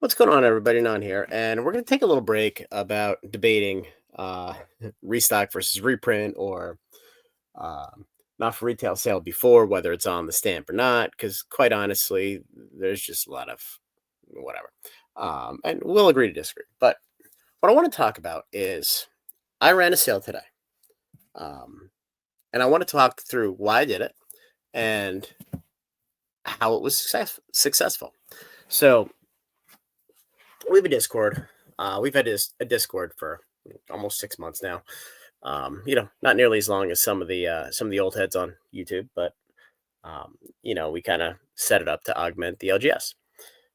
What's going on, everybody? Non here, and we're going to take a little break about debating uh, restock versus reprint, or not for retail sale before, whether it's on the stamp or not. Because quite honestly, there's just a lot of whatever, and we'll agree to disagree. But what I want to talk about is I ran a sale today, um, and I want to talk through why I did it and how it was successful. So we have a Discord. We've had a Discord for almost 6 months now. Not nearly as long as some of the old heads on YouTube, but we kind of set it up to augment the LGS.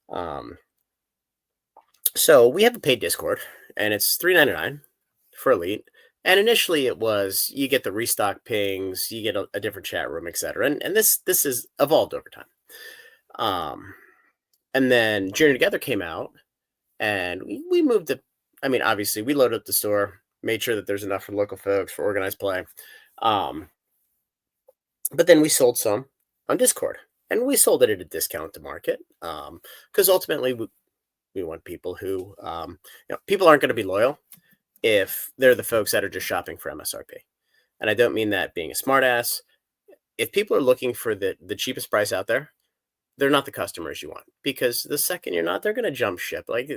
Um, so we have a paid Discord, and it's $3.99 for Elite. And initially, it was you get the restock pings, you get a different chat room, etc. And this has evolved over time. Um, and then Journey Together came out, and we moved it. I mean, obviously, we loaded up the store, made sure that there's enough for local folks for organized play. Um, but then we sold some on Discord, and we sold it at a discount to market because ultimately we want people who people aren't going to be loyal if they're the folks that are just shopping for MSRP. And I don't mean that being a smartass. If people are looking for the cheapest price out there, they're not the customers you want, because the second you're not, they're going to jump ship. Like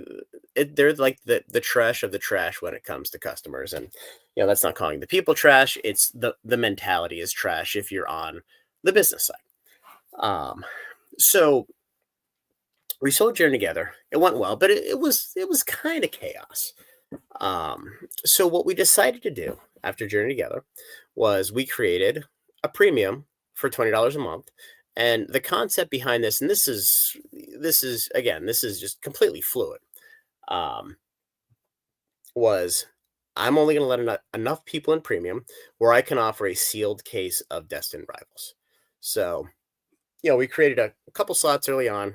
they're like the trash of the trash when it comes to customers. And that's not calling the people trash. It's the mentality is trash if you're on the business side. So we sold Journey together. It went well, but it was kind of chaos. So what we decided to do after Journey together was we created a premium for $20 a month. And the concept behind this, and this is just completely fluid, um, was I'm only going to let enough people in premium where I can offer a sealed case of Destined Rivals. So, we created a couple slots early on.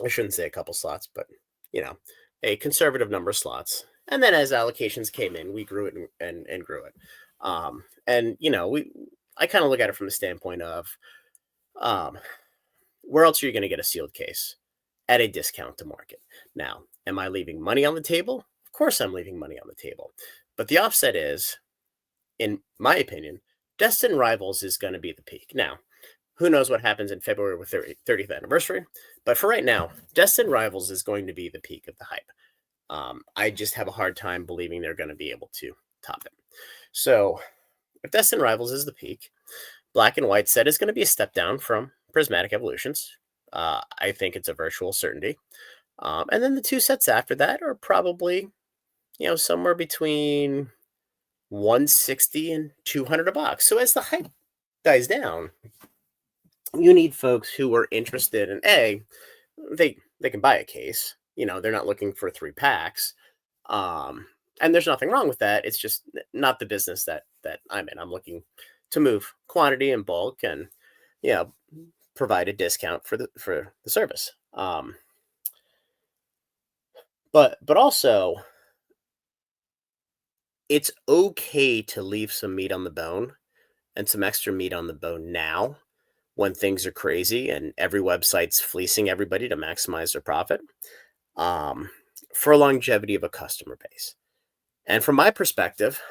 I shouldn't say a couple slots, but you know, a conservative number of slots. And then as allocations came in, we grew it and grew it. And we I kind of look at it from the standpoint of um, where else are you going to get a sealed case at a discount to market? Now, am I leaving money on the table? Of course, I'm leaving money on the table. But the offset is, in my opinion, Destin Rivals is going to be the peak. Now, who knows what happens in February with 30th anniversary? But for right now, Destin Rivals is going to be the peak of the hype. I just have a hard time believing they're going to be able to top it. So, if Destin Rivals is the peak, Black and White set is going to be a step down from Prismatic Evolutions. I think it's a virtual certainty. And then the two sets after that are probably, somewhere between 160 and 200 a box. So as the hype dies down, you need folks who are interested in they can buy a case. They're not looking for 3 packs. And there's nothing wrong with that. It's just not the business that I'm in. I'm looking to move quantity in bulk and provide a discount for the service. But also, it's okay to leave some meat on the bone and some extra meat on the bone now when things are crazy and every website's fleecing everybody to maximize their profit, um, for longevity of a customer base. And from my perspective,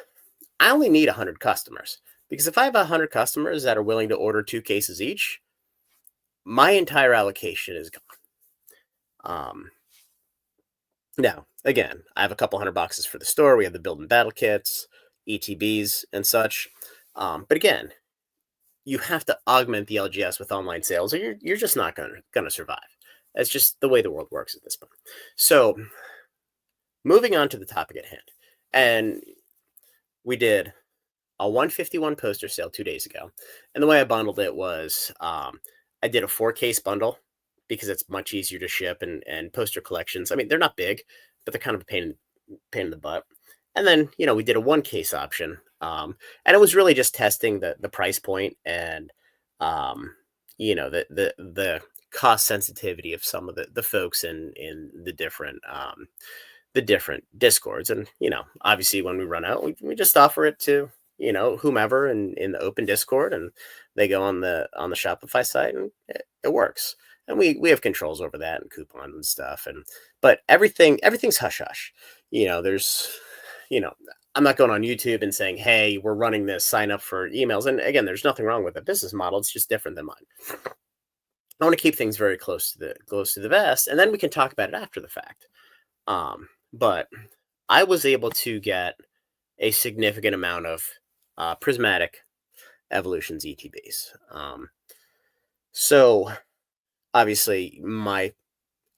I only need 100 customers, because if I have 100 customers that are willing to order 2 cases each, my entire allocation is gone. Now, again, I have a couple hundred boxes for the store. We have the build and battle kits, ETBs, and such. But again, you have to augment the LGS with online sales, or you're just not gonna survive. That's just the way the world works at this point. So, moving on to the topic at hand, and we did a 151 poster sale 2 days ago, and the way I bundled it was I did a 4 case bundle because it's much easier to ship, and poster collections. I mean, they're not big, but they're kind of a pain in the butt. And then we did a 1 case option, and it was really just testing the price point and the cost sensitivity of some of the folks in the different discords. And obviously when we run out, we just offer it to whomever in the open Discord, and they go on the Shopify site, and it works. and we have controls over that and coupons and stuff. And but everything's hush hush. There's you know I'm not going on YouTube and saying, hey, we're running this, sign up for emails. And again, there's nothing wrong with the business model, it's just different than mine. I want to keep things very close to the vest, and then we can talk about it after the fact. But I was able to get a significant amount of prismatic evolutions ETBs. So obviously, my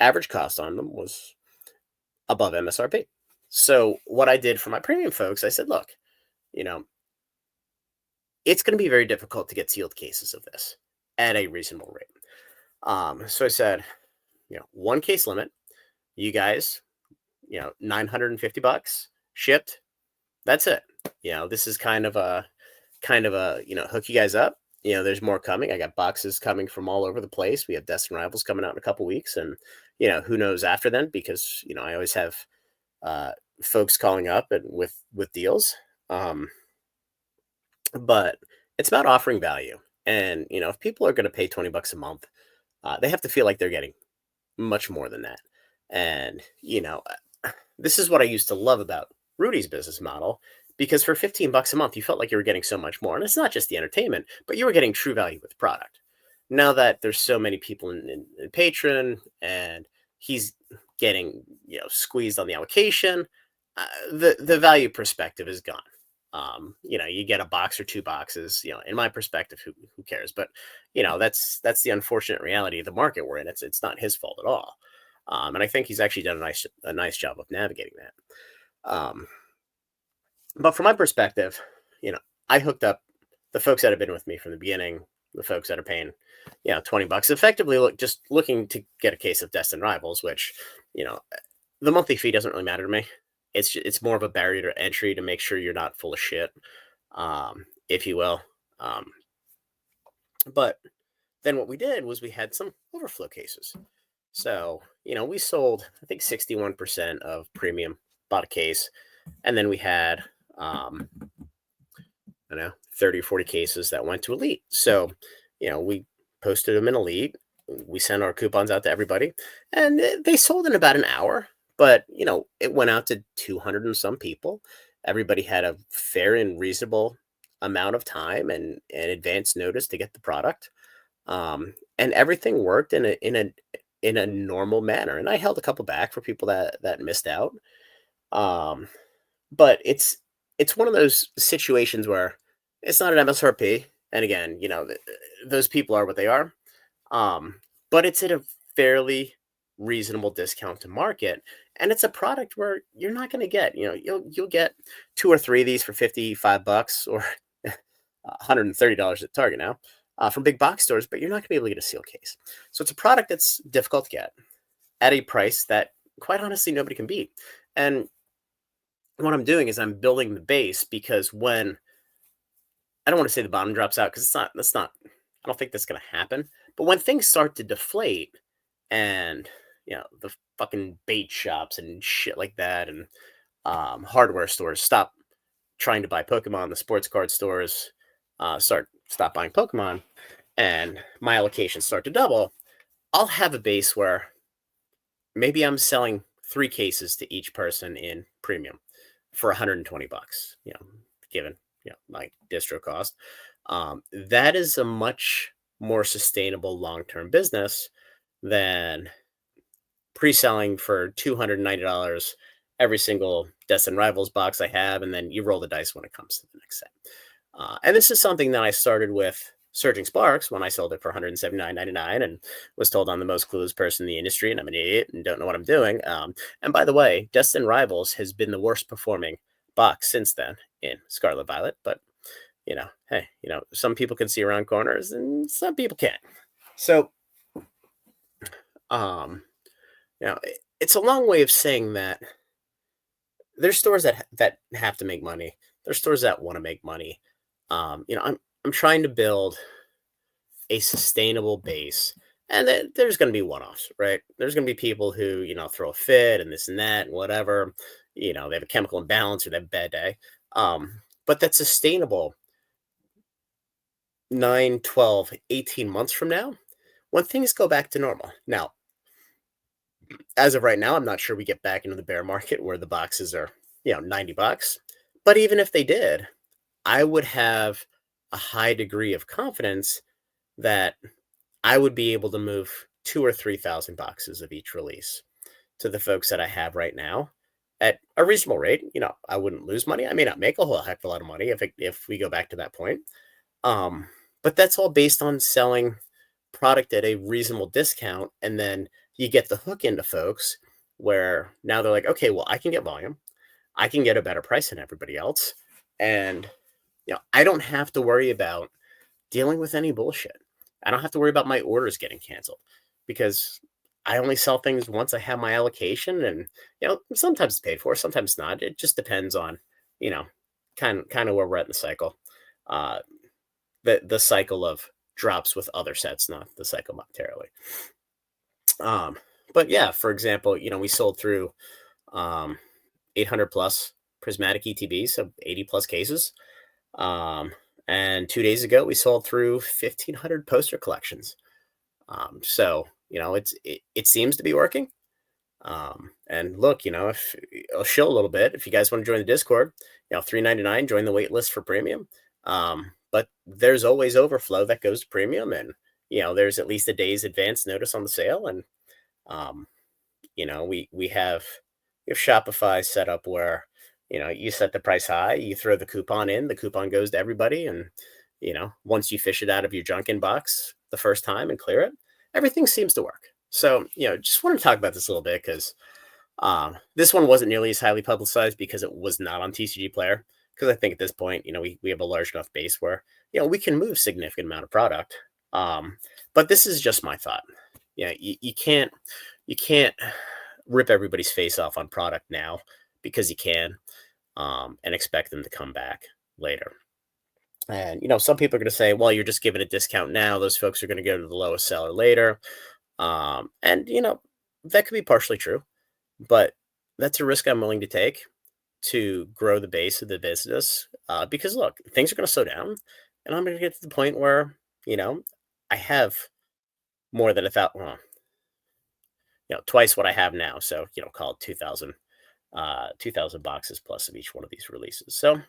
average cost on them was above MSRP. So what I did for my premium folks, I said, look, you know, it's going to be very difficult to get sealed cases of this at a reasonable rate. So I said, one case limit. You guys, $950 shipped. That's it. This is kind of a hook you guys up. There's more coming. I got boxes coming from all over the place. We have Destin Rivals coming out in a couple weeks, and who knows after then, because I always have uh, folks calling up and with deals. Um, but it's about offering value, and if people are going to pay $20 a month, they have to feel like they're getting much more than that. And this is what I used to love about Rudy's business model, because for $15 a month, you felt like you were getting so much more. And it's not just the entertainment, but you were getting true value with the product. Now that there's so many people in Patreon, and he's getting squeezed on the allocation, the value perspective is gone. You get a box or two boxes. In my perspective, who cares? But that's the unfortunate reality of the market we're in. It's not his fault at all. And I think he's actually done a nice job of navigating that. But from my perspective, you know, I hooked up the folks that have been with me from the beginning, the folks that are paying, $20, effectively just looking to get a case of Destin Rivals, which, the monthly fee doesn't really matter to me. It's more of a barrier to entry to make sure you're not full of shit, if you will. Um, but then what we did was we had some overflow cases. So, we sold, I think, 61% of premium, bought a case. And then we had, I don't know, 30 or 40 cases that went to Elite. So, we posted them in Elite. We sent our coupons out to everybody, and they sold in about an hour. But, it went out to 200 and some people. Everybody had a fair and reasonable amount of time and advance notice to get the product. And everything worked in a normal manner. And I held a couple back for people that missed out. Um, but it's one of those situations where it's not an MSRP, and again, those people are what they are. Um, but it's at a fairly reasonable discount to market, and it's a product where you're not going to get, you'll get two or three of these for $55 or $130 at Target now, from big box stores, but you're not going to be able to get a seal case. So it's a product that's difficult to get at a price that, quite honestly, nobody can beat. And what I'm doing is I'm building the base, because when, I don't want to say the bottom drops out, because I don't think that's going to happen. But when things start to deflate, and the fucking bait shops and shit like that, and hardware stores stop trying to buy Pokemon, the sports card stores stop buying Pokemon, and my allocations start to double, I'll have a base where maybe I'm selling 3 cases to each person in premium for $120, given my distro cost. That is a much more sustainable long-term business than pre-selling for $290 every single Destin Rivals box I have, and then you roll the dice when it comes to the next set. And this is something that I started with Surging Sparks when I sold it for $179.99 and was told I'm the most clueless person in the industry and I'm an idiot and don't know what I'm doing. And by the way, Destin Rivals has been the worst performing box since then in Scarlet Violet. But, hey, some people can see around corners and some people can't. So, it's a long way of saying that there's stores that have to make money. There's stores that want to make money. I'm trying to build a sustainable base, and there's going to be one-offs, right? There's going to be people who throw a fit and this and that and whatever. They have a chemical imbalance or they have a bad day. But that's sustainable 9, 12, 18 months from now. when things go back to normal. Now, as of right now, I'm not sure we get back into the bear market where the boxes are, $90. But even if they did, I would have a high degree of confidence that I would be able to move 2 or 3 thousand boxes of each release to the folks that I have right now at a reasonable rate. I wouldn't lose money. I may not make a whole heck of a lot of money if we go back to that point. Um, but that's all based on selling product at a reasonable discount, and then you get the hook into folks where now they're like, okay, well, I can get volume, I can get a better price than everybody else, and I don't have to worry about dealing with any bullshit. I don't have to worry about my orders getting canceled because I only sell things once I have my allocation, and sometimes it's paid for, sometimes not. It just depends on you know kind of where we're at in the cycle. Uh, the cycle of drops with other sets, not the cycle monetarily. Um, but yeah, for example, we sold through um, 800 plus prismatic ETB, so 80 plus cases. Um, and 2 days ago, we sold through 1,500 poster collections. So it seems to be working. And look, if I'll show a little bit, if you guys want to join the Discord, $3.99, join the wait list for premium. But there's always overflow that goes to premium, and there's at least a day's advance notice on the sale. And um, we have Shopify set up where you set the price high, you throw the coupon in, the coupon goes to everybody, and once you fish it out of your junk inbox the first time and clear it, everything seems to work. So just want to talk about this a little bit because this one wasn't nearly as highly publicized because it was not on TCG Player. Because I think at this point, we have a large enough base where we can move significant amount of product. But this is just my thought. You can't rip everybody's face off on product now because you can, and expect them to come back later. And some people are going to say, well, you're just giving a discount now. Those folks are going to go to the lowest seller later. And that could be partially true, but that's a risk I'm willing to take to grow the base of the business. Because look, things are going to slow down, and I'm going to get to the point where I have more than twice what I have now. So call it 2,000, 2,000 boxes plus of each one of these releases. So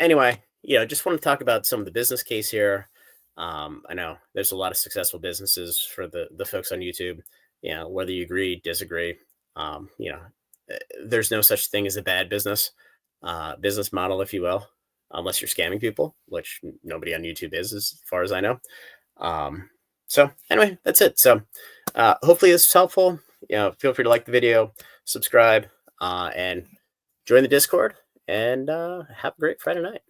anyway, just want to talk about some of the business case here. I know there's a lot of successful businesses for the folks on YouTube. Whether you agree, disagree, um, you know, there's no such thing as a bad business model, if you will, unless you're scamming people, which nobody on YouTube is, as far as I know. Um, so anyway, that's it. So hopefully this is helpful. Feel free to like the video, subscribe, and join the Discord, and have a great Friday night.